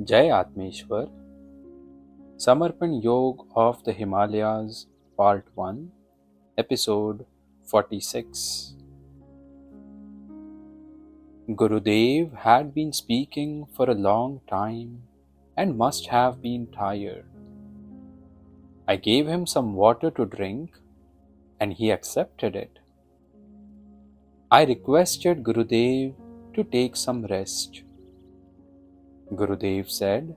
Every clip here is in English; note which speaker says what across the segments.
Speaker 1: Jai Atmeshwar, Samarpan Yog of the Himalayas, Part 1, Episode 46. Gurudev had been speaking for a long time and must have been tired. I gave him some water to drink and he accepted it. I requested Gurudev to take some rest. Gurudev said,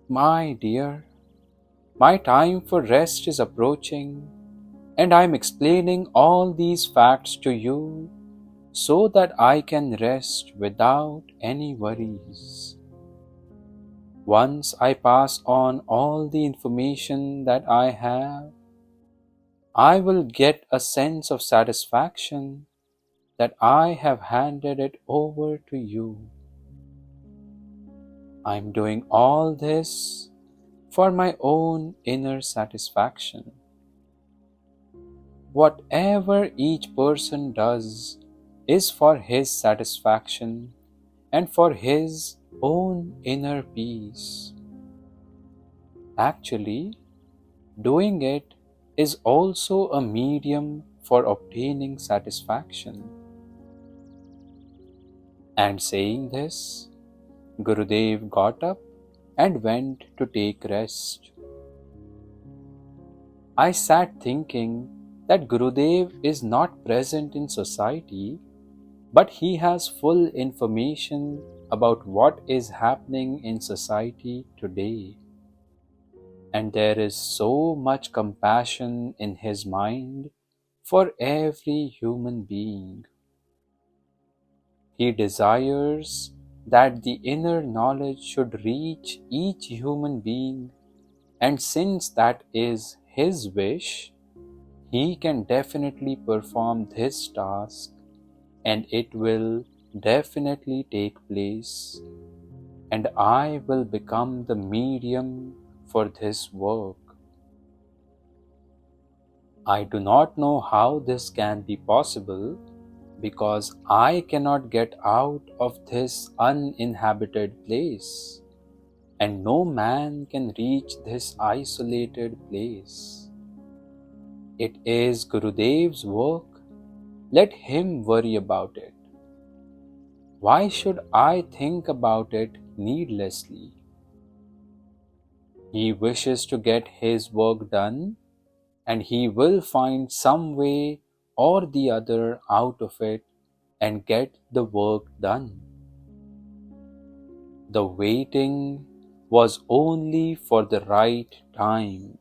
Speaker 1: "My dear, my time for rest is approaching, and I am explaining all these facts to you so that I can rest without any worries. Once I pass on all the information that I have, I will get a sense of satisfaction that I have handed it over to you. I am doing all this for my own inner satisfaction. Whatever each person does is for his satisfaction and for his own inner peace. Actually, doing it is also a medium for obtaining satisfaction." And saying this, Gurudev got up and went to take rest. I sat thinking that Gurudev is not present in society, but he has full information about what is happening in society today. And there is so much compassion in his mind for every human being. He desires that the inner knowledge should reach each human being, and since that is his wish, he can definitely perform this task, and it will definitely take place, and I will become the medium for this work. I do not know how this can be possible, because I cannot get out of this uninhabited place, and no man can reach this isolated place. It is Gurudev's work. Let him worry about it. Why should I think about it needlessly? He wishes to get his work done, and he will find some way or the other out of it and get the work done. The waiting was only for the right time.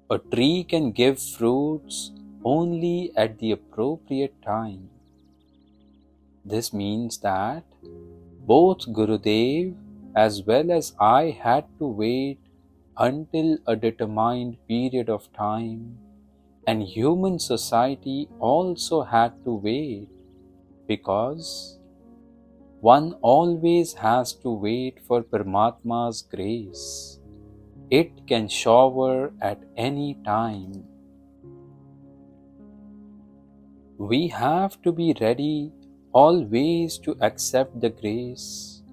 Speaker 1: A tree can give fruits only at the appropriate time. This means that both Gurudev as well as I had to wait until a determined period of time, and human society also had to wait, because one always has to wait for Paramatma's grace. It can shower at any time. We have to be ready always to accept the grace,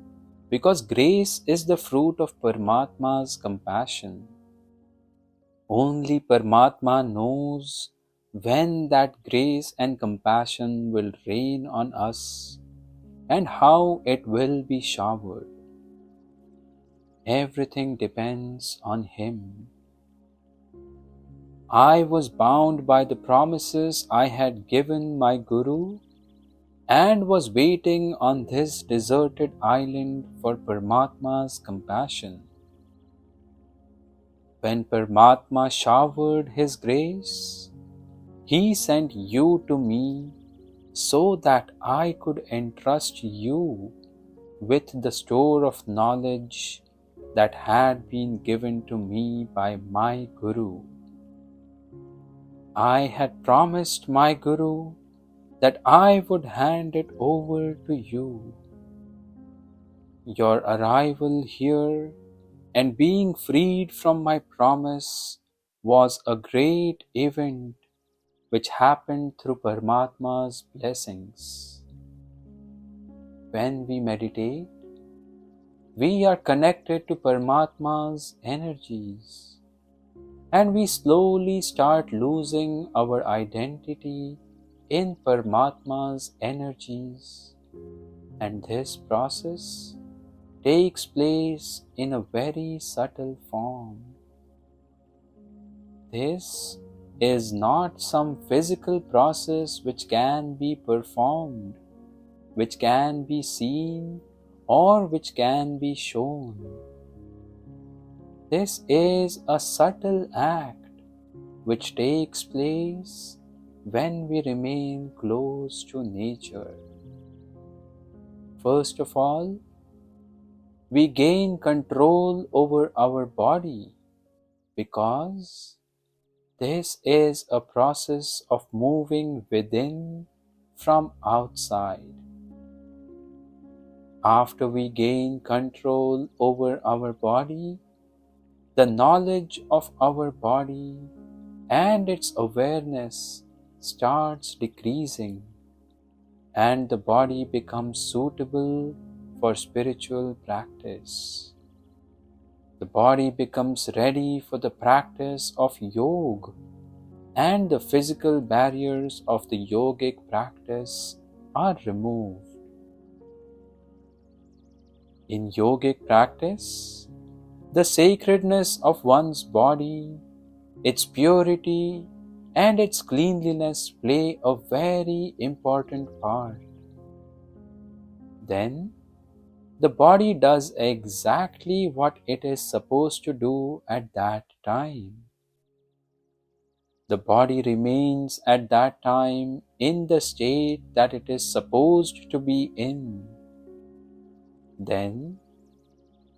Speaker 1: because grace is the fruit of Paramatma's compassion. Only Paramatma knows when that grace and compassion will rain on us and how it will be showered. Everything depends on Him. I was bound by the promises I had given my Guru and was waiting on this deserted island for Paramatma's compassion. When Paramatma showered His grace, He sent you to me so that I could entrust you with the store of knowledge that had been given to me by my Guru. I had promised my Guru that I would hand it over to you. Your arrival here and being freed from my promise was a great event which happened through Paramatma's blessings. When we meditate, we are connected to Paramatma's energies, and we slowly start losing our identity in Paramatma's energies. And this process takes place in a very subtle form. This is not some physical process which can be performed, which can be seen, or which can be shown. This is a subtle act which takes place when we remain close to nature. First of all, we gain control over our body because this is a process of moving within from outside. After we gain control over our body, the knowledge of our body and its awareness starts decreasing, and the body becomes suitable for spiritual practice. The body becomes ready for the practice of yoga, and the physical barriers of the yogic practice are removed. In yogic practice, the sacredness of one's body, its purity, and its cleanliness play a very important part. Then, the body does exactly what it is supposed to do at that time. The body remains at that time in the state that it is supposed to be in. Then,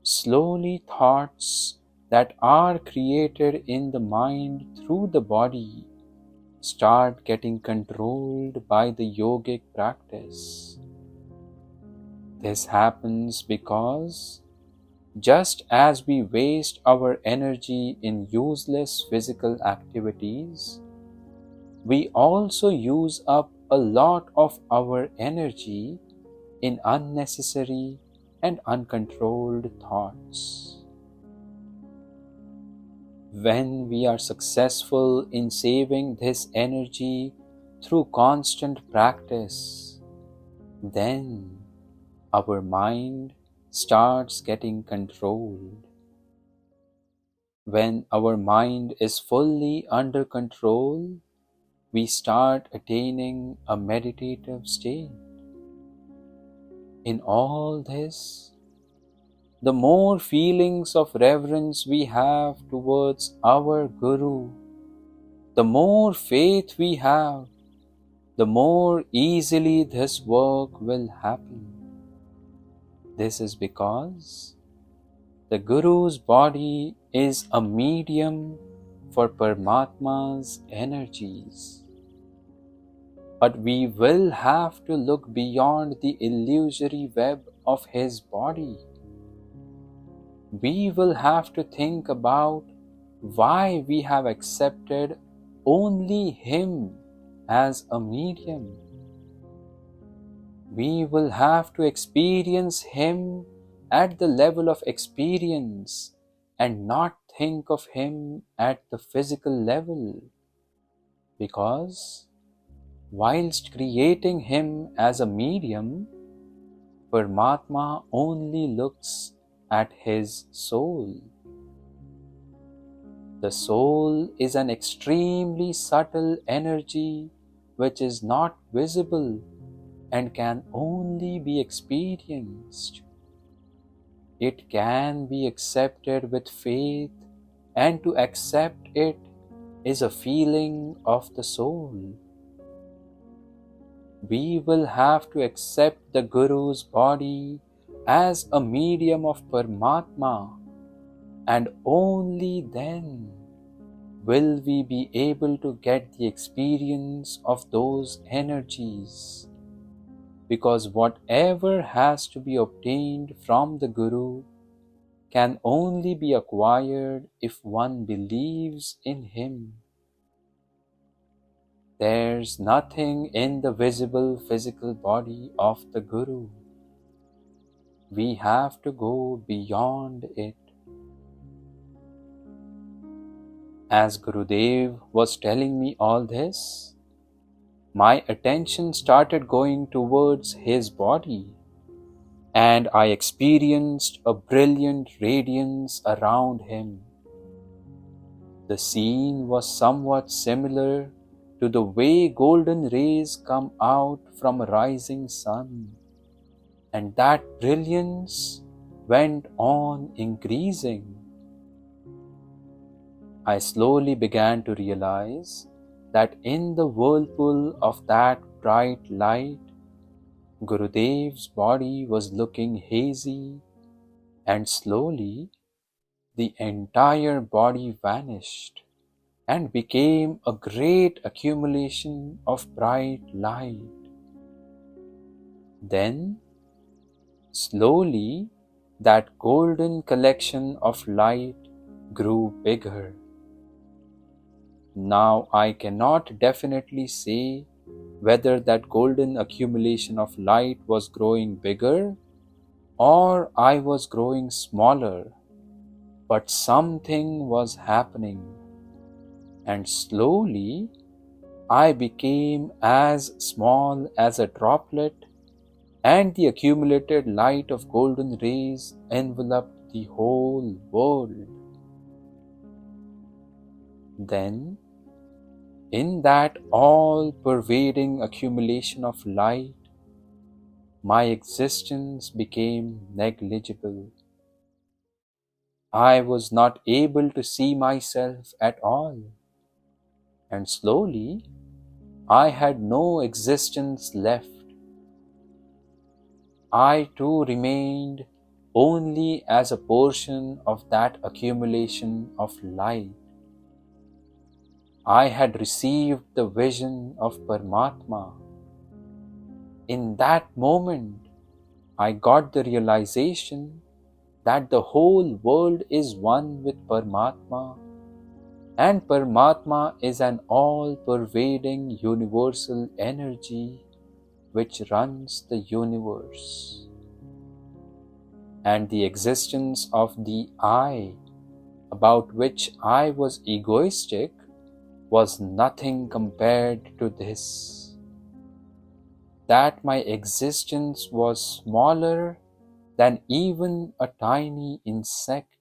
Speaker 1: slowly thoughts that are created in the mind through the body start getting controlled by the yogic practice. This happens because just as we waste our energy in useless physical activities, we also use up a lot of our energy in unnecessary and uncontrolled thoughts. When we are successful in saving this energy through constant practice, then our mind starts getting controlled. When our mind is fully under control, we start attaining a meditative state. In all this, the more feelings of reverence we have towards our Guru, the more faith we have, the more easily this work will happen. This is because the Guru's body is a medium for Paramatma's energies. But we will have to look beyond the illusory web of his body. We will have to think about why we have accepted only him as a medium. We will have to experience him at the level of experience and not think of him at the physical level, because whilst creating him as a medium, Paramatma only looks at his soul. The soul is an extremely subtle energy which is not visible and can only be experienced. It can be accepted with faith, and to accept it is a feeling of the soul. We will have to accept the Guru's body as a medium of Paramatma, and only then will we be able to get the experience of those energies. Because whatever has to be obtained from the Guru can only be acquired if one believes in him. There's nothing in the visible physical body of the Guru. We have to go beyond it. As Gurudev was telling me all this, my attention started going towards his body, and I experienced a brilliant radiance around him. The scene was somewhat similar to the way golden rays come out from a rising sun, and that brilliance went on increasing. I slowly began to realize that in the whirlpool of that bright light, Gurudev's body was looking hazy, and slowly the entire body vanished and became a great accumulation of bright light. Then, slowly, that golden collection of light grew bigger. Now I cannot definitely say whether that golden accumulation of light was growing bigger or I was growing smaller, but something was happening, and slowly I became as small as a droplet, and the accumulated light of golden rays enveloped the whole world. Then, in that all-pervading accumulation of light, my existence became negligible. I was not able to see myself at all, and slowly I had no existence left. I too remained only as a portion of that accumulation of light. I had received the vision of Paramatma. In that moment, I got the realization that the whole world is one with Paramatma, and Paramatma is an all-pervading universal energy which runs the universe. And the existence of the I, about which I was egoistic, was nothing compared to this. That my existence was smaller than even a tiny insect.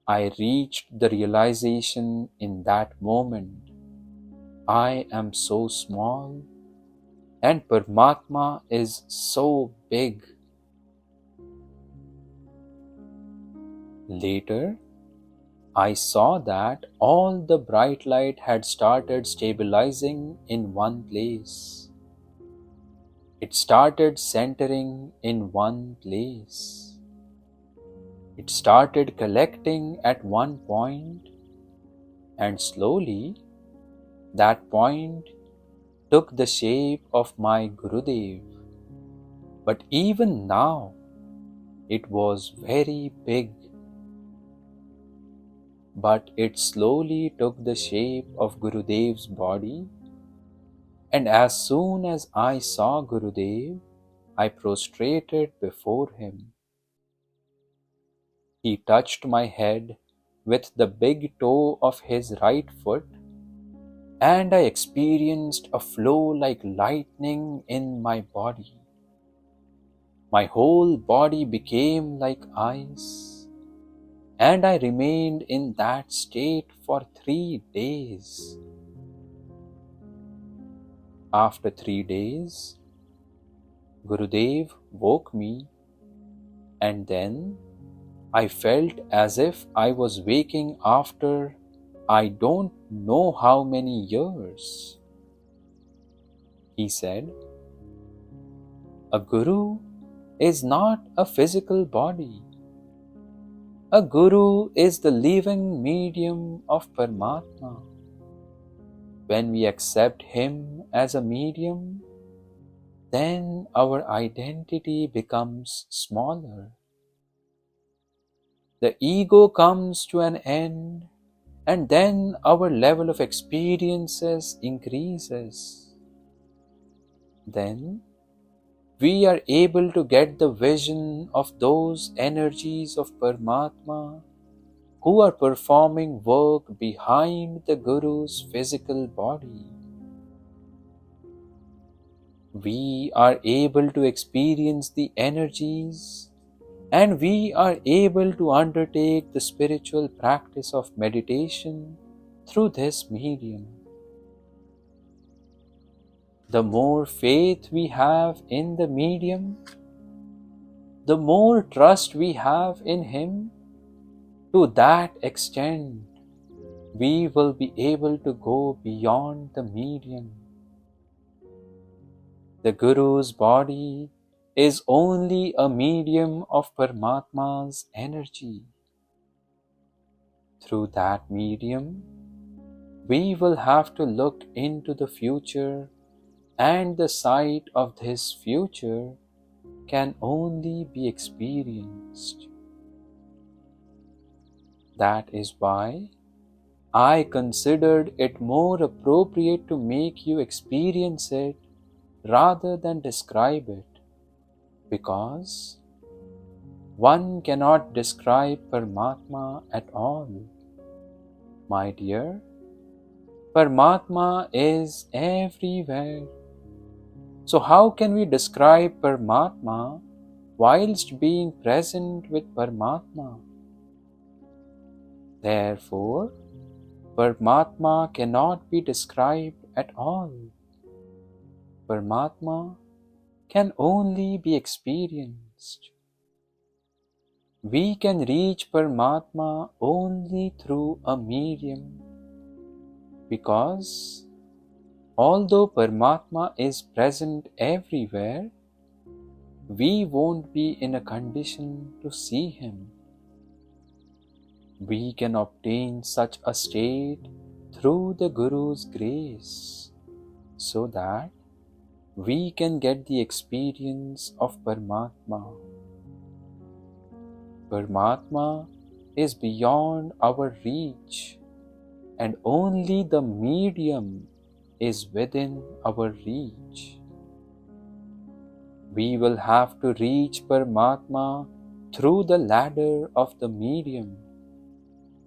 Speaker 1: I reached the realization in that moment. I am so small and Paramatma is so big. Later, I saw that all the bright light had started stabilizing in one place. It started centering in one place. It started collecting at one point, and slowly that point took the shape of my Gurudev. But even now, it was very big. But it slowly took the shape of Gurudev's body, and as soon as I saw Gurudev, I prostrated before him. He touched my head with the big toe of his right foot, and I experienced a flow like lightning in my body. My whole body became like ice, and I remained in that state for 3 days. After 3 days, Gurudev woke me, and then I felt as if I was waking after I don't know how many years. He said, "A guru is not a physical body. A guru is the living medium of Paramatma. When we accept him as a medium, then our identity becomes smaller. The ego comes to an end, and then our level of experiences increases. Then we are able to get the vision of those energies of Paramatma who are performing work behind the Guru's physical body. We are able to experience the energies, and we are able to undertake the spiritual practice of meditation through this medium. The more faith we have in the medium, the more trust we have in him, to that extent we will be able to go beyond the medium. The Guru's body is only a medium of Paramatma's energy. Through that medium, we will have to look into the future, and the sight of this future can only be experienced. That is why I considered it more appropriate to make you experience it rather than describe it, because one cannot describe Paramatma at all. My dear, Paramatma is everywhere. So how can we describe Paramatma whilst being present with Paramatma? Therefore, Paramatma cannot be described at all. Paramatma can only be experienced. We can reach Paramatma only through a medium, because although Paramatma is present everywhere, we won't be in a condition to see him. We can obtain such a state through the Guru's grace, so that we can get the experience of Paramatma. Paramatma is beyond our reach, and only the medium is within our reach. We will have to reach Paramatma through the ladder of the medium,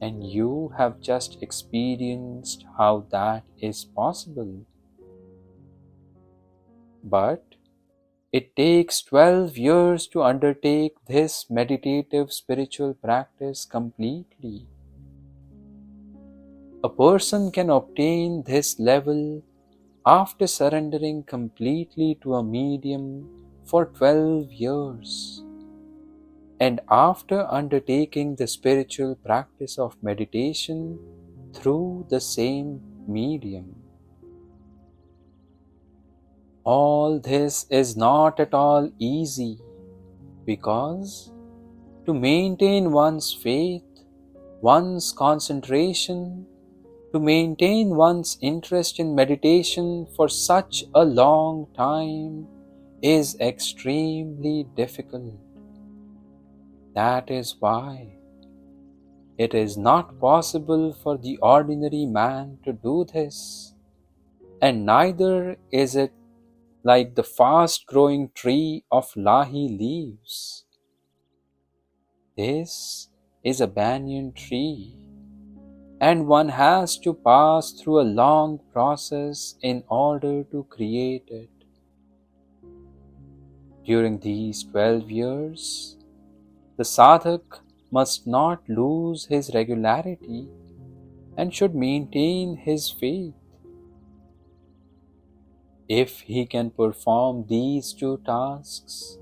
Speaker 1: and you have just experienced how that is possible. But it takes 12 years to undertake this meditative spiritual practice completely. A person can obtain this level after surrendering completely to a medium for 12 years, and after undertaking the spiritual practice of meditation through the same medium. All this is not at all easy, because to maintain one's faith, one's concentration, to maintain one's interest in meditation for such a long time is extremely difficult. That is why it is not possible for the ordinary man to do this, and neither is it like the fast-growing tree of lahi leaves. This is a banyan tree, and one has to pass through a long process in order to create it. During these 12 years, the sadhak must not lose his regularity and should maintain his faith. If he can perform these two tasks,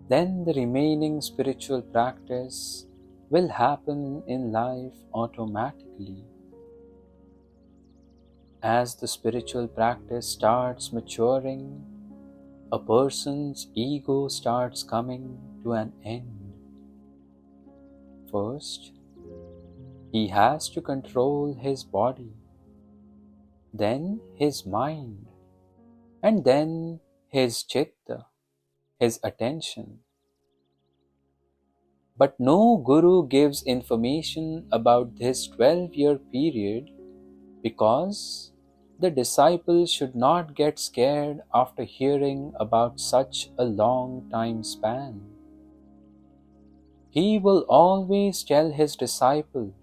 Speaker 1: then the remaining spiritual practice will happen in life automatically. As the spiritual practice starts maturing, a person's ego starts coming to an end. First, he has to control his body, then his mind, and then his chitta, his attention. But no guru gives information about this 12-year period, because the disciple should not get scared after hearing about such a long time span. He will always tell his disciple,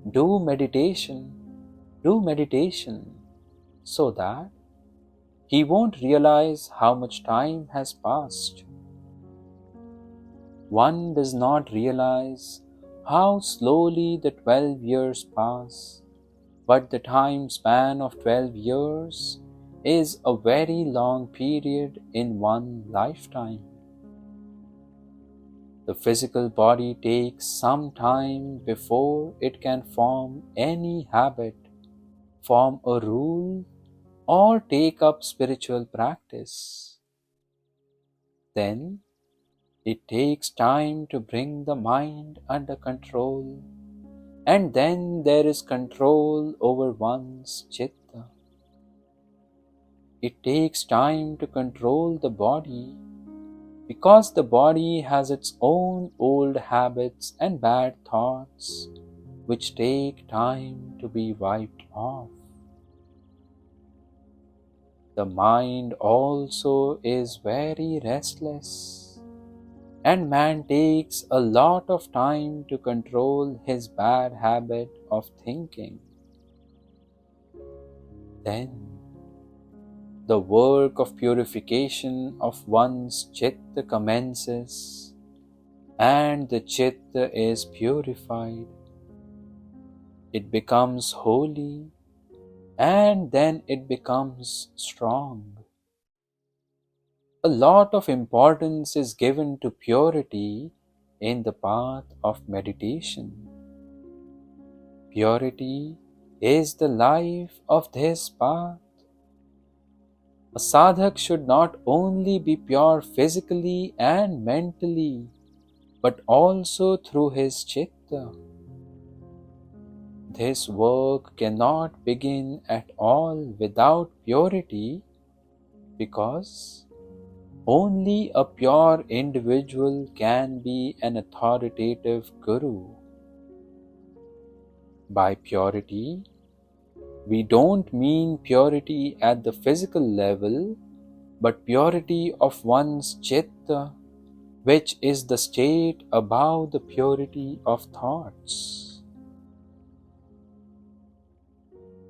Speaker 1: do meditation, do meditation, so that he won't realize how much time has passed. One does not realize how slowly the 12 years pass, but the time span of 12 years is a very long period in one lifetime. The physical body takes some time before it can form any habit, form a rule, or take up spiritual practice. Then it takes time to bring the mind under control, and then there is control over one's chitta. It takes time to control the body, because the body has its own old habits and bad thoughts which take time to be wiped off. The mind also is very restless, and man takes a lot of time to control his bad habit of thinking. Then the work of purification of one's chitta commences, and the chitta is purified. It becomes holy, and then it becomes strong. A lot of importance is given to purity in the path of meditation. Purity is the life of this path. A sadhak should not only be pure physically and mentally, but also through his chitta. This work cannot begin at all without purity, because only a pure individual can be an authoritative guru. By purity, we don't mean purity at the physical level, but purity of one's chitta, which is the state above the purity of thoughts.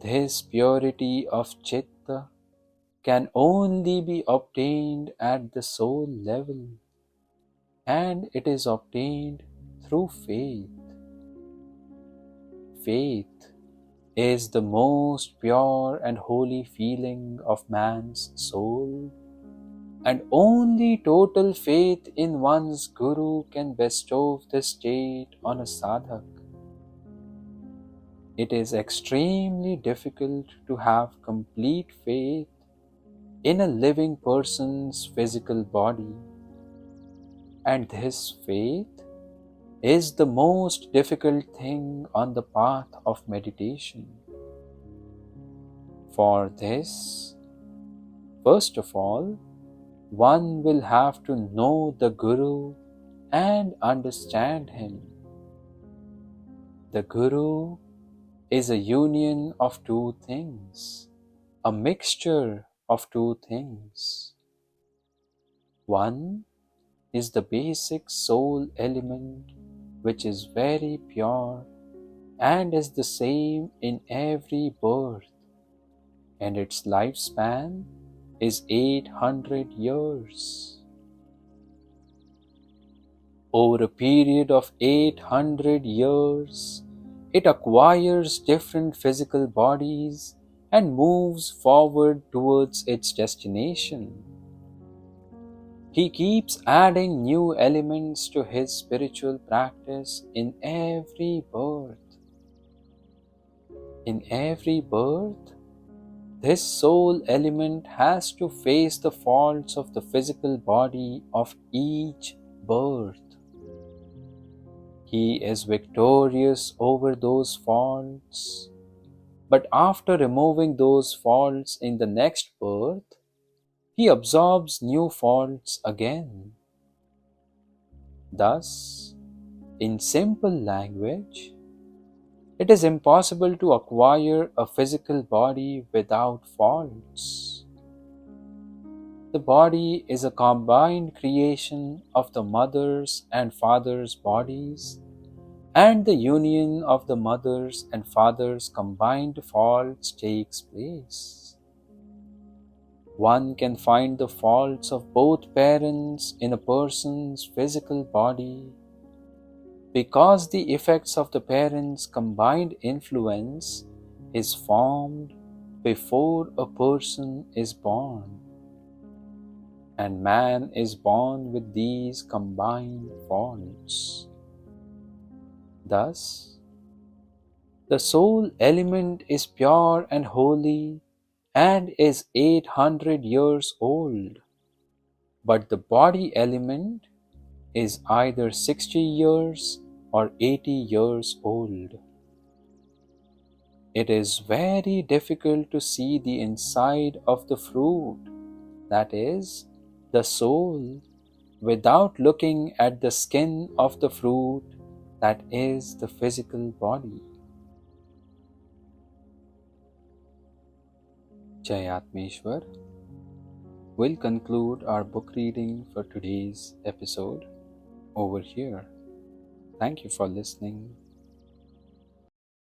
Speaker 1: This purity of chitta can only be obtained at the soul level, and it is obtained through faith. Faith is the most pure and holy feeling of man's soul, and only total faith in one's guru can bestow this state on a sadhak. It is extremely difficult to have complete faith in a living person's physical body, and this faith is the most difficult thing on the path of meditation. For this, first of all, one will have to know the Guru and understand him. The Guru is a union of two things, a mixture of two things. One is the basic soul element, which is very pure and is the same in every birth, and its lifespan is 800 years. Over a period of 800 years, it acquires different physical bodies and moves forward towards its destination. He keeps adding new elements to his spiritual practice in every birth. In every birth, this soul element has to face the faults of the physical body of each birth. He is victorious over those faults, but after removing those faults in the next birth, he absorbs new faults again. Thus, in simple language, It is impossible to acquire a physical body without faults. The body is a combined creation of the mother's and father's bodies, and the union of the mother's and father's combined faults takes place. One can find the faults of both parents in a person's physical body because the effects of the parents' combined influence is formed before a person is born, and man is born with these combined faults. Thus, the soul element is pure and holy and is 800 years old, but the body element is either 60 years or 80 years old. It is very difficult to see the inside of the fruit, that is, the soul, without looking at the skin of the fruit, that is, the physical body. Jai Atmeshwar. We'll conclude our book reading for today's episode over here. Thank you for listening.